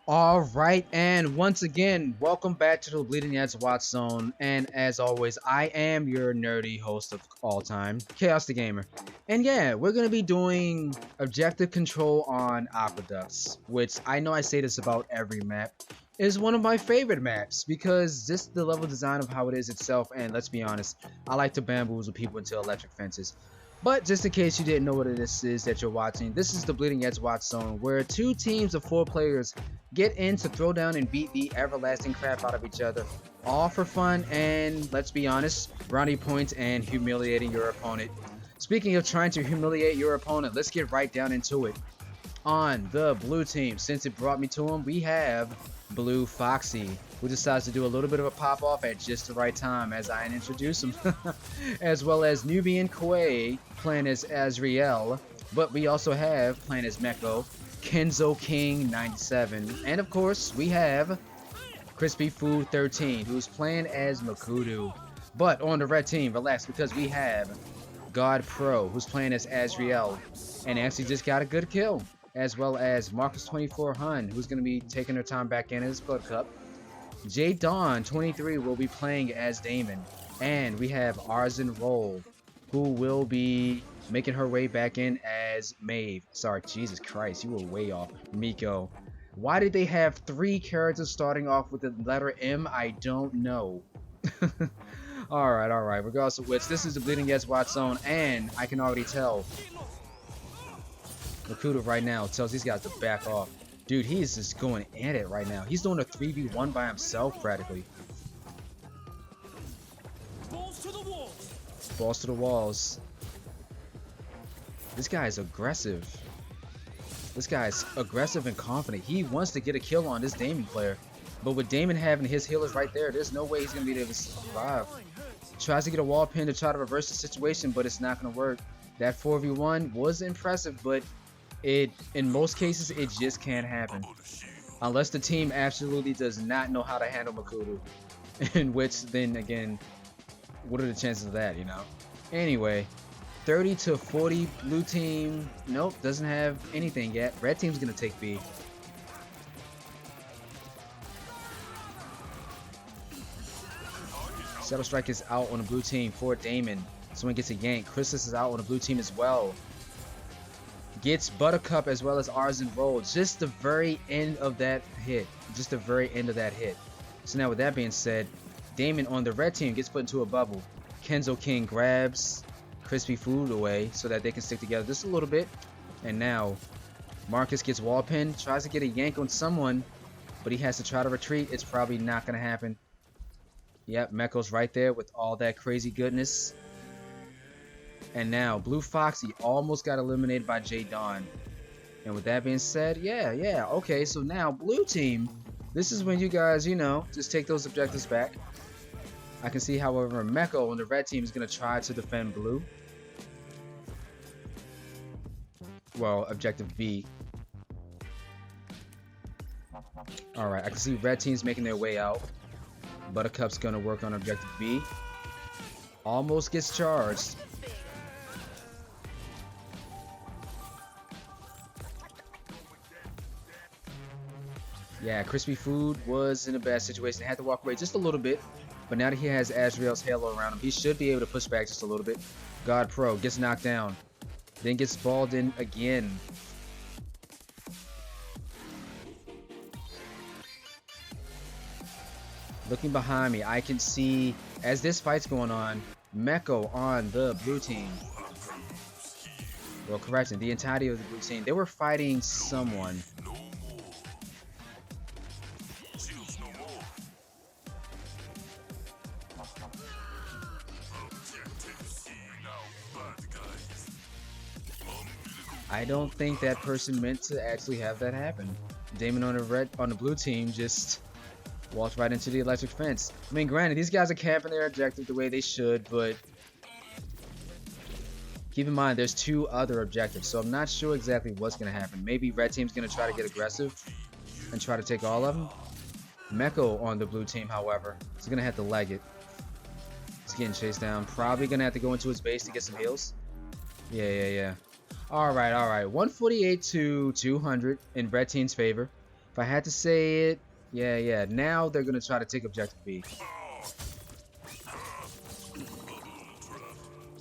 Alright, and once again, welcome back to the Bleeding Edge WatchZone, and as always, I am your nerdy host of all time, Chaos the Gamer. And yeah, we're going to be doing objective control on aqueducts, which I know I say this about every map, is one of my favorite maps, because just the level design of how it is itself, and let's be honest, I like to bamboozle people into electric fences. But just in case you didn't know what this is that you're watching, this is the Bleeding Edge WatchZone, where two teams of 4 players get in to throw down and beat the everlasting crap out of each other, all for fun and, let's be honest, brownie points and humiliating your opponent. Speaking of trying to humiliate your opponent, let's get right down into it. On the blue team, since it brought me to him, we have Blue Foxy, who decides to do a little bit of a pop-off at just the right time as I introduce him, as well as NubianQwe playing as ArzenRoll, but we also have playing as MEKKO, Kenzo King 97, and of course we have Crispy Food 13, who's playing as MEKKO. But on the red team, relax, because we have God Pro, who's playing as ArzenRoll, and actually just got a good kill, as well as Mercus24 HUN, who's going to be taking her time back in his blood cup. J Dawn 23 will be playing as Damon, and we have ArzenRoll, who will be making her way back in as Maeve. Sorry, Jesus Christ, you were way off. Miko. Why did they have 3 characters starting off with the letter M? I don't know. Alright. Regardless of which, this is the Bleeding Edge WatchZone, and I can already tell MEKKO right now tells these guys to back off. Dude, he is just going at it right now. He's doing a 3v1 by himself practically. Balls to the walls. This guy is aggressive. This guy is aggressive and confident. He wants to get a kill on this Damon player. But with Damon having his healers right there, there's no way he's going to be able to survive. Tries to get a wall pin to try to reverse the situation, but it's not going to work. That 4v1 was impressive, but in most cases, it just can't happen. Unless the team absolutely does not know how to handle MEKKO. In which, then again, what are the chances of that, you know? Anyway, 30 to 40 blue team. Nope, doesn't have anything yet. Red team's gonna take B. Settle Strike is out on the blue team for Damon. Someone gets a yank. Christmas is out on the blue team as well. Gets Buttercup as well as ArzenRoll. Just the very end of that hit. Just the very end of that hit. So now with that being said, Damon on the red team gets put into a bubble. Kenzo King grabs Crispy Food away so that they can stick together just a little bit. And now Marcus gets wall pinned, tries to get a yank on someone, but he has to try to retreat. It's probably not going to happen. Yep, MEKKO's right there with all that crazy goodness. And now Blue Foxy almost got eliminated by J Dawn. And with that being said, yeah, okay, so now blue team, this is when you guys, you know, just take those objectives back. I can see, however, MEKKO on the red team is going to try to defend blue. Well, objective B. Alright, I can see red team's making their way out. Buttercup's going to work on objective B. Almost gets charged. Yeah, Crispy Food was in a bad situation. He had to walk away just a little bit. But now that he has ArzenRoll's halo around him, he should be able to push back just a little bit. God Pro gets knocked down. Then gets balled in again. Looking behind me, I can see, as this fight's going on, MEKKO on the blue team. Well, correction, the entirety of the blue team. They were fighting someone. I don't think that person meant to actually have that happen. Damon on the blue team just walked right into the electric fence. I mean, granted, these guys are camping their objective the way they should, but keep in mind there's 2 other objectives, so I'm not sure exactly what's gonna happen. Maybe red team's gonna try to get aggressive and try to take all of them. MEKKO on the blue team, however, is gonna have to leg it. He's getting chased down. Probably gonna have to go into his base to get some heals. Yeah. Alright. 148 to 200 in red team's favor. If I had to say it, yeah. Now they're gonna try to take objective B.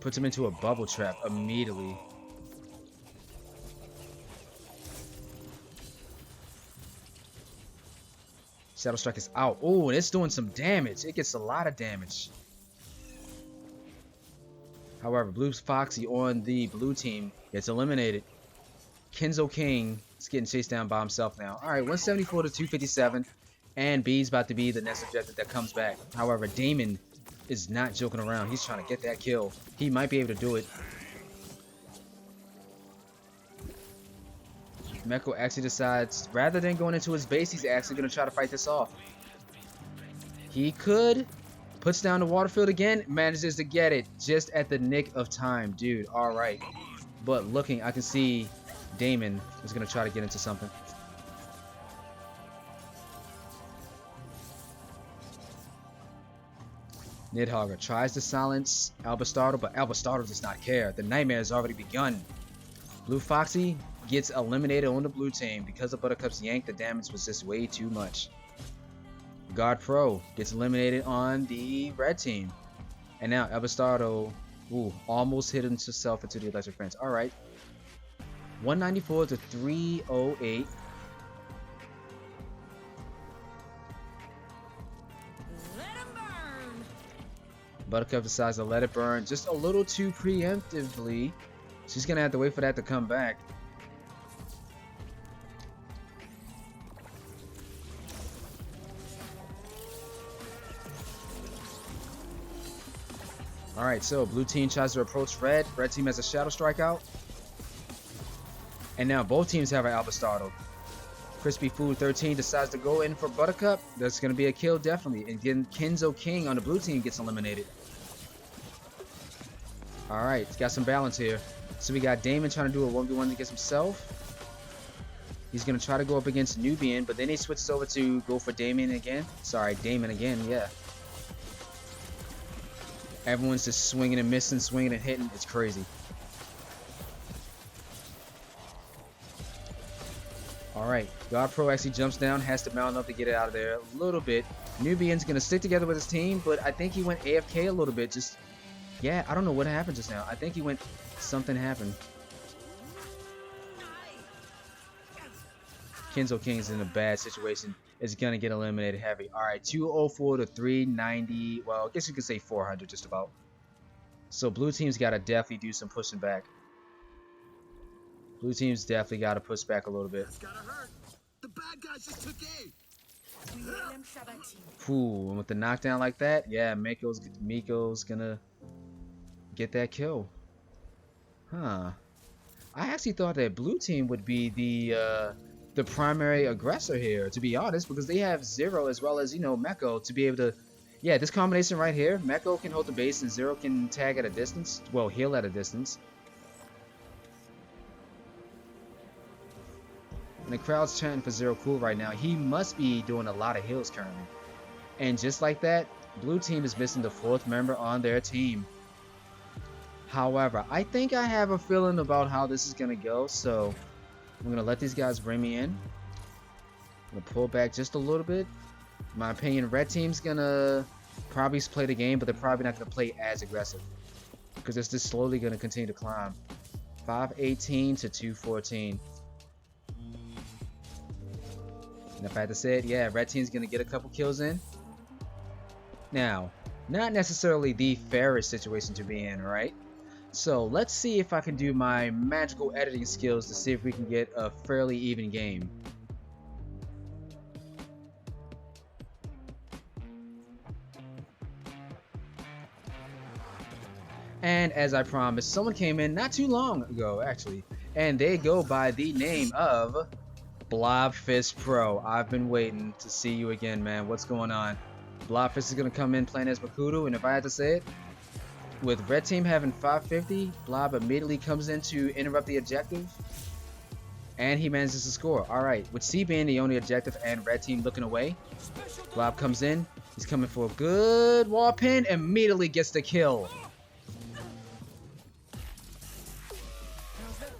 Puts him into a bubble trap immediately. Shadow Strike is out. Oh, and it's doing some damage. It gets a lot of damage. However, Blue Foxy on the blue team gets eliminated. Kenzo King is getting chased down by himself now. Alright, 174 to 257. And B's about to be the next objective that comes back. However, Damon is not joking around. He's trying to get that kill. He might be able to do it. MEKKO actually decides, rather than going into his base, he's actually going to try to fight this off. He could. Puts down the water field again. Manages to get it just at the nick of time. Dude, alright. But looking, I can see Damon is going to try to get into something. Nidhogger tries to silence Albastardo, but Albastardo does not care. The nightmare has already begun. Blue Foxy gets eliminated on the blue team because of Buttercup's yank. The damage was just way too much. God Pro gets eliminated on the red team. And now Albastardo almost hit himself into the electric fence. Alright. 194 to 308. Buttercup decides to let it burn just a little too preemptively. She's gonna have to wait for that to come back. Alright, so blue team tries to approach red. Red team has a Shadow Strike out. And now both teams have an Albastardo. Crispy Food 13 decides to go in for Buttercup. That's going to be a kill, definitely. And again, Kenzo King on the blue team gets eliminated. Alright, got some balance here. So we got Damon trying to do a 1v1 against himself. He's going to try to go up against Nubian, but then he switches over to go for Damon again. Sorry, Damon again, yeah. Everyone's just swinging and missing, swinging and hitting. It's crazy. Alright, God Pro actually jumps down, has to mount up to get it out of there a little bit. Nubian's going to stick together with his team, but I think he went AFK a little bit. Just, yeah, I don't know what happened just now. I think he went, something happened. Kenzo King's in a bad situation. Is going to get eliminated heavy. Alright, 204 to 390. Well, I guess you could say 400 just about. So blue team's got to definitely do some pushing back. Blue team's definitely got to push back a little bit. The bad guys just took A. Ooh, and with the knockdown like that, yeah, Miko's gonna get that kill. Huh. I actually thought that blue team would be the primary aggressor here, to be honest, because they have Zero as well as, you know, MEKKO to be able to, yeah, this combination right here, MEKKO can hold the base and Zero can tag at a distance, well, heal at a distance. And the crowd's chanting for Zero Cool right now. He must be doing a lot of heals currently. And just like that, blue team is missing the fourth member on their team. However, I think I have a feeling about how this is going to go, so I'm going to let these guys bring me in. I'm going to pull back just a little bit. In my opinion, red team's going to probably play the game, but they're probably not going to play as aggressive, because it's just slowly going to continue to climb. 518 to 214. And if I had to say it, yeah, red team's going to get a couple kills in. Now, not necessarily the fairest situation to be in, right? So let's see if I can do my magical editing skills to see if we can get a fairly even game. And as I promised, someone came in not too long ago, actually, and they go by the name of BlobFishPro. I've been waiting to see you again, man. What's going on? BlobFish is going to come in playing as MEKKO, and if I had to say it, with red team having 550, Blob immediately comes in to interrupt the objective, and he manages to score. Alright, with C being the only objective and red team looking away, Blob comes in, he's coming for a good wall pin, immediately gets the kill.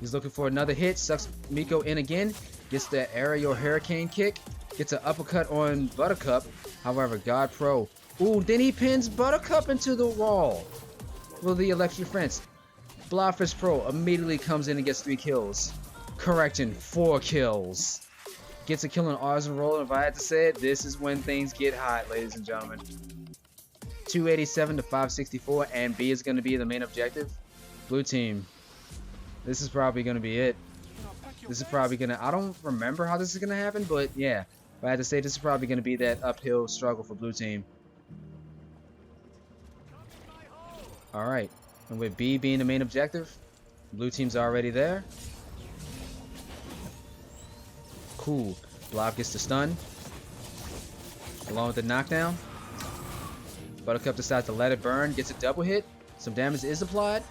He's looking for another hit, sucks Miko in again. gets the aerial hurricane kick, gets an uppercut on Buttercup. However, God Pro, ooh, then he pins Buttercup into the wall with the electric fence. BlobFishPro immediately comes in and gets 3 kills. Correction, 4 kills. Gets a kill on ArzenRoll, and if I had to say it, this is when things get hot, ladies and gentlemen. 287 to 564, and B is going to be the main objective. Blue team, this is probably going to be it. This is probably going to, I don't remember how this is going to happen, but yeah. If I had to say, this is probably going to be that uphill struggle for blue team. Alright, and with B being the main objective, blue team's already there. Cool. Blob gets the stun, along with the knockdown. Buttercup decides to let it burn, gets a double hit. Some damage is applied.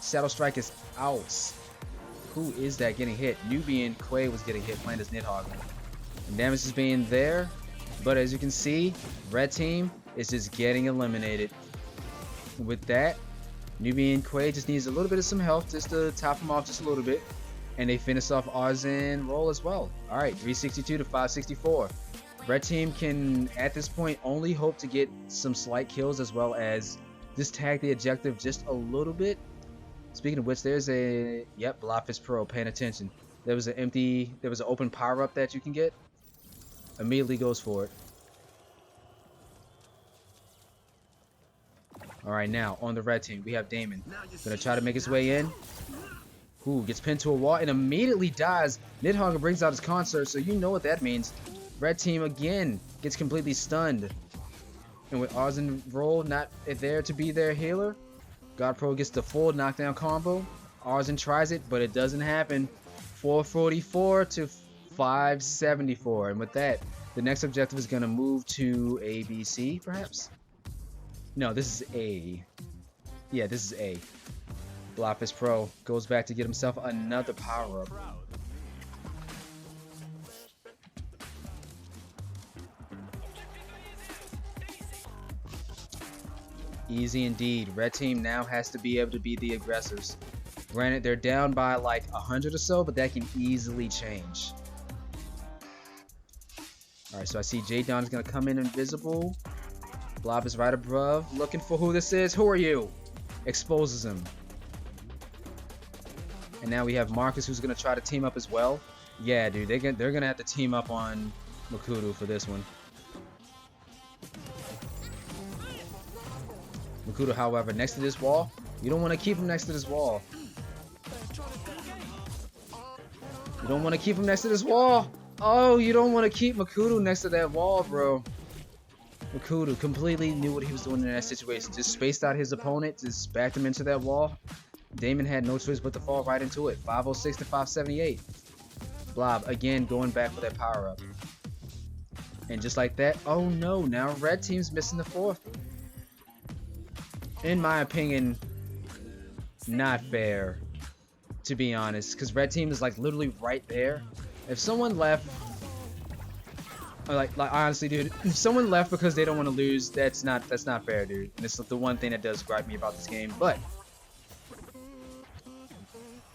Shadow Strike is out. Who is that getting hit? NubianQwe was getting hit playing as Nidhogg. And damage is being there, but as you can see, red team is just getting eliminated. With that, NubianQwe just needs a little bit of some health just to top him off just a little bit. And they finish off ArzenRoll as well. Alright, 362 to 564. Red team can, at this point, only hope to get some slight kills as well as just tag the objective just a little bit. Speaking of which, there's a, yep, BlobFishPro, paying attention. There was an open power-up that you can get. Immediately goes for it. Alright, now, on the red team, we have Damon. Gonna try to make his way in. Ooh, gets pinned to a wall and immediately dies. Nidhogg brings out his concert, so you know what that means. Red team again gets completely stunned. And with ArzenRoll not there to be their healer, God Pro gets the full knockdown combo. Arzen tries it, but it doesn't happen. 444 to 574. And with that, the next objective is going to move to ABC, perhaps? No, this is A. Yeah, this is A. BlobFishPro goes back to get himself another power-up. Easy indeed. Red team now has to be able to be the aggressors. Granted, they're down by like 100 or so, but that can easily change. Alright, so I see J-Don is going to come in invisible. Blob is right above, looking for who this is. Who are you? Exposes him. And now we have Marcus, who's going to try to team up as well. Yeah, dude, they're going to have to team up on MEKKO for this one. MEKKO, however, next to this wall. You don't want to keep him next to this wall. You don't want to keep him next to this wall. Oh, you don't want to keep MEKKO next to that wall, bro. MEKKO completely knew what he was doing in that situation. Just spaced out his opponent, just backed him into that wall. Damon had no choice but to fall right into it. 506 to 578. Blob again going back for that power up. And just like that, oh no, now red team's missing the fourth. In my opinion, not fair, to be honest, because red team is like literally right there. If someone left, like honestly, dude, if someone left because they don't want to lose, that's not fair, dude. And it's the one thing that does gripe me about this game. But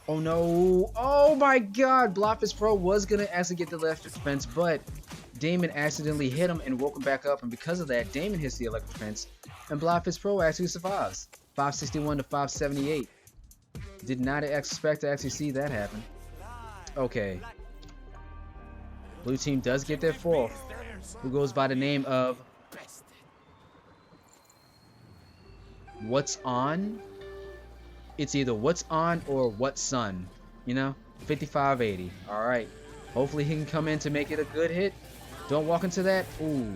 oh no, oh my god, BlobFishPro was gonna actually get the electric fence, but Damon accidentally hit him and woke him back up, and because of that, Damon hits the electric fence, and BlobFishPro actually survives. 561 to 578. Did not expect to actually see that happen. Okay. Blue team does get their fourth, who goes by the name of What's On? It's either What's On or What's Son, you know? 5580. Alright. Hopefully he can come in to make it a good hit. Don't walk into that. Ooh.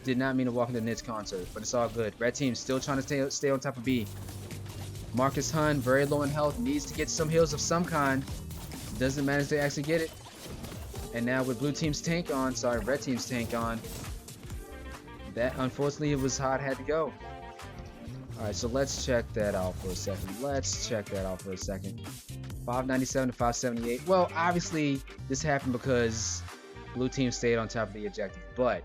Did not mean to walk into Nid's concert, but it's all good. Red team still trying to stay on top of B. Mercus HUN, very low in health, needs to get some heals of some kind. Doesn't manage to actually get it. And now with blue team's tank on, sorry, red team's tank on, that unfortunately it was how it had to go. Alright, so let's check that out for a second. 597 to 578. Well, obviously this happened because blue team stayed on top of the objective, but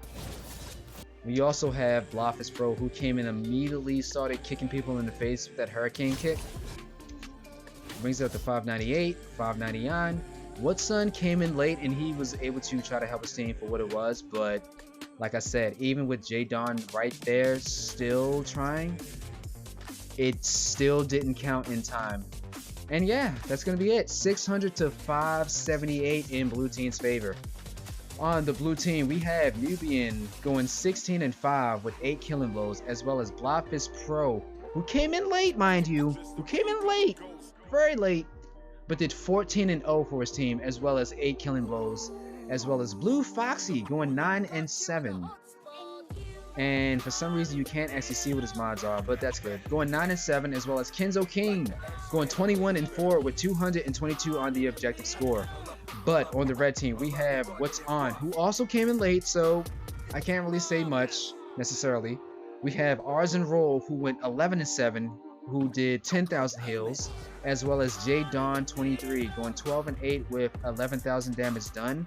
we also have BlobFishPro, who came in immediately, started kicking people in the face with that hurricane kick. Brings it up to 598, 599. WatchZone came in late and he was able to try to help his team for what it was, but like I said, even with J Don right there still trying, it still didn't count in time. And yeah, that's gonna be it. 600 to 578 in blue team's favor. On the blue team, we have Nubian going 16 and 5 with 8 killing blows, as well as BlobFishPro, who came in late, mind you, who came in late, very late, but did 14 and 0 for his team, as well as 8 killing blows, as well as Blue Foxy going 9 and 7. And for some reason you can't actually see what his mods are, but that's good. Going 9 and 7, as well as Kenzo King going 21 and 4 with 222 on the objective score. But on the red team, we have WatchZone, who also came in late, so I can't really say much necessarily. We have ArzenRoll, who went 11 and 7, who did 10,000 heals, as well as JDon23 going 12 and 8 with 11,000 damage done.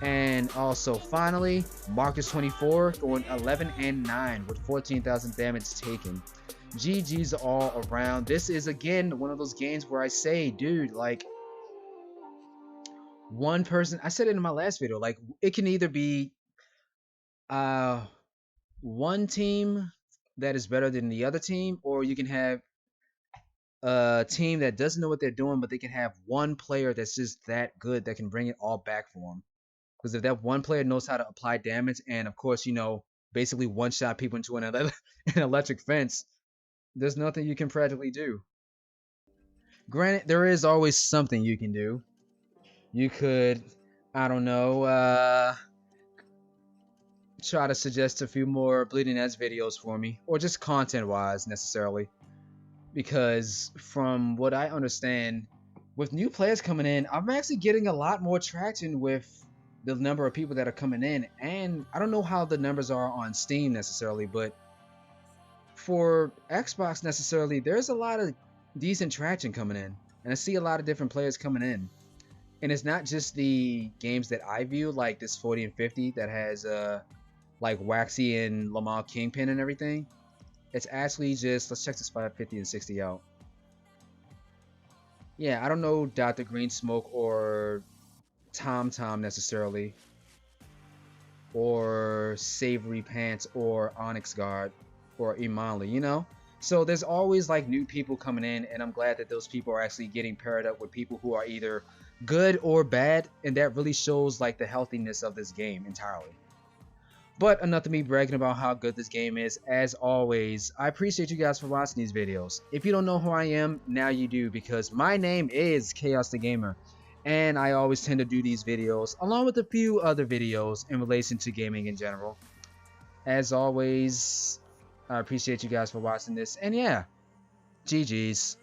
And also finally, Mercus24 going 11 and 9 with 14,000 damage taken. GG's all around. This is again one of those games where I say, dude, like, one person, I said it in my last video, like, it can either be one team that is better than the other team, or you can have a team that doesn't know what they're doing, but they can have one player that's just that good that can bring it all back for them. Because if that one player knows how to apply damage, and of course, you know, basically one-shot people into an electric fence, there's nothing you can practically do. Granted, there is always something you can do. You could, I don't know, try to suggest a few more Bleeding Edge videos for me, or just content-wise necessarily. Because from what I understand, with new players coming in, I'm actually getting a lot more traction with the number of people that are coming in. And I don't know how the numbers are on Steam necessarily, but for Xbox necessarily, there's a lot of decent traction coming in. And I see a lot of different players coming in. And it's not just the games that I view, like this 40 and 50 that has like Waxy and Lamar Kingpin and everything. It's actually just, let's check this 550 and 60 out. Yeah, I don't know Dr. Green Smoke or Tom necessarily, or Savory Pants or Onyx Guard or Imanli, you know? So there's always like new people coming in, and I'm glad that those people are actually getting paired up with people who are either good or bad, and that really shows like the healthiness of this game entirely. But enough of me bragging about how good this game is. As always, I appreciate you guys for watching these videos. If you don't know who I am, now you do, because my name is Chaos the Gamer, and I always tend to do these videos along with a few other videos in relation to gaming in general. As always, I appreciate you guys for watching this, and yeah, GG's.